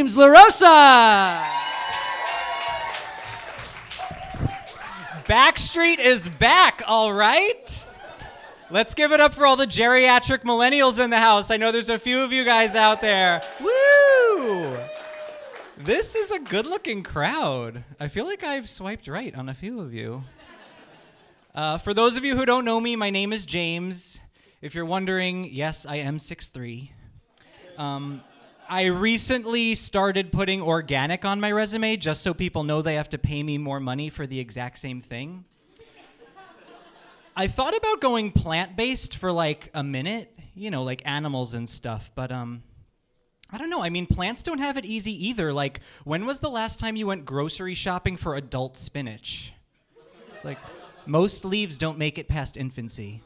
James LaRosa. Backstreet is back, all right? Let's give it up for all the geriatric millennials in the house. I know there's a few of you guys out there. Woo! This is a good-looking crowd. I feel like I've swiped right on a few of you. For those of you who don't know me, my name is James. If you're wondering, yes, I am 6'3". I recently started putting organic on my resume just so people know they have to pay me more money for the exact same thing. I thought about going plant-based for like a minute, you know, like animals and stuff, but I don't know. I mean, plants don't have it easy either. Like, when was the last time you went grocery shopping for adult spinach? It's like, most leaves don't make it past infancy.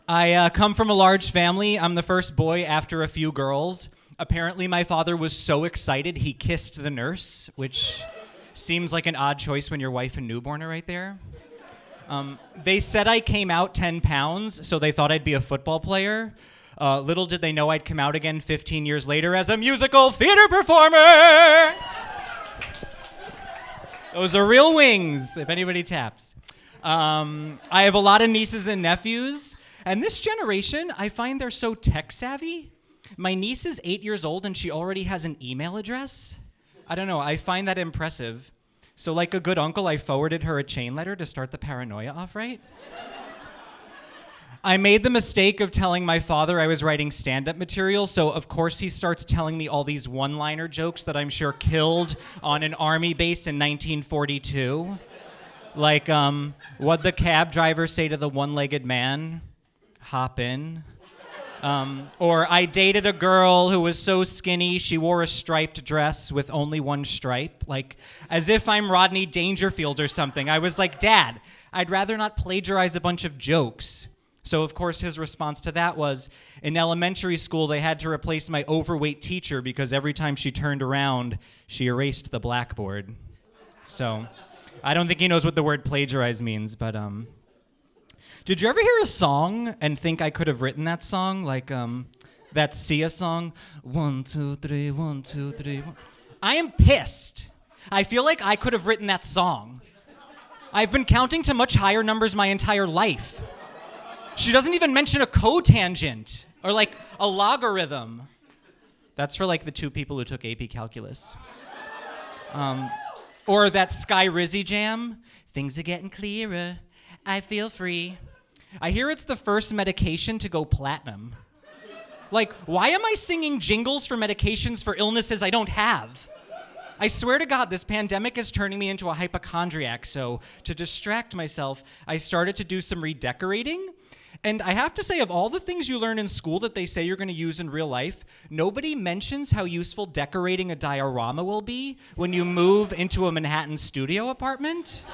I come from a large family. I'm the first boy after a few girls. Apparently, my father was so excited he kissed the nurse, which seems like an odd choice when your wife and newborn are right there. They said I came out 10 pounds, so they thought I'd be a football player. Little did they know I'd come out again 15 years later as a musical theater performer. Those are real wings, if anybody taps. I have a lot of nieces and nephews. And this generation, I find they're so tech savvy. My niece is 8 years old and she already has an email address. I don't know, I find that impressive. So like a good uncle, I forwarded her a chain letter to start the paranoia off right. I made the mistake of telling my father I was writing stand-up material, so of course he starts telling me all these one-liner jokes that I'm sure killed on an army base in 1942. Like, what'd the cab driver say to the one-legged man? Hop in. Or I dated a girl who was so skinny she wore a striped dress with only one stripe. Like, as if I'm Rodney Dangerfield or something. I was like, Dad, I'd rather not plagiarize a bunch of jokes. So, of course, his response to that was, in elementary school, they had to replace my overweight teacher because every time she turned around, she erased the blackboard. So, I don't think he knows what the word plagiarize means, but, Did you ever hear a song and think I could have written that song? Like, that Sia song? 1, 2, 3, 1, 2, 3, 1. I am pissed. I feel like I could have written that song. I've been counting to much higher numbers my entire life. She doesn't even mention a cotangent or like a logarithm. That's for like the two people who took AP Calculus. Or that Sky Rizzy jam. Things are getting clearer. I feel free. I hear it's the first medication to go platinum. Like, why am I singing jingles for medications for illnesses I don't have? I swear to God, this pandemic is turning me into a hypochondriac, so to distract myself, I started to do some redecorating. And I have to say, of all the things you learn in school that they say you're going to use in real life, nobody mentions how useful decorating a diorama will be when you move into a Manhattan studio apartment.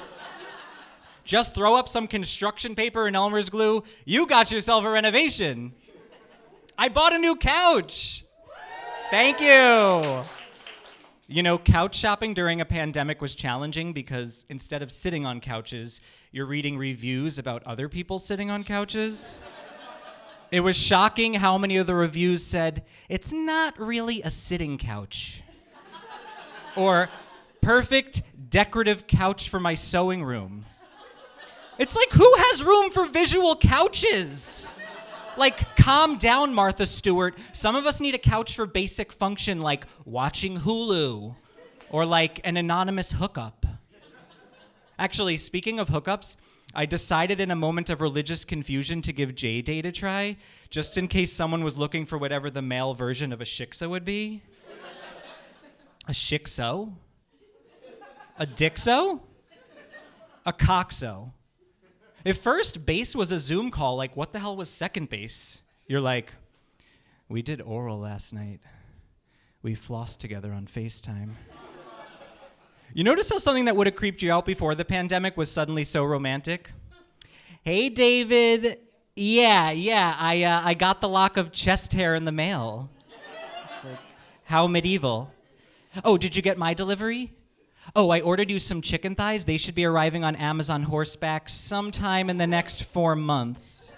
Just throw up some construction paper and Elmer's glue, you got yourself a renovation. I bought a new couch. Thank you. You know, couch shopping during a pandemic was challenging because instead of sitting on couches, you're reading reviews about other people sitting on couches. It was shocking how many of the reviews said, it's not really a sitting couch. Or, perfect decorative couch for my sewing room. It's like, who has room for visual couches? Like, calm down, Martha Stewart. Some of us need a couch for basic function like watching Hulu or like an anonymous hookup. Actually, speaking of hookups, I decided in a moment of religious confusion to give J-Date a try, just in case someone was looking for whatever the male version of a shiksa would be. A shikso? A dixo? A coxo? If first base was a Zoom call, like, what the hell was second base? You're like, we did oral last night. We flossed together on FaceTime. You notice how something that would have creeped you out before the pandemic was suddenly so romantic? Hey, David. Yeah, I got the lock of chest hair in the mail. It's like, how medieval. Oh, did you get my delivery? Oh, I ordered you some chicken thighs. They should be arriving on Amazon horseback sometime in the next 4 months.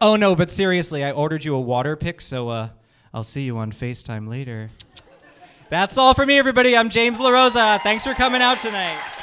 Oh, no, but seriously, I ordered you a water pick, so I'll see you on FaceTime later. That's all for me, everybody. I'm James LaRosa. Thanks for coming out tonight.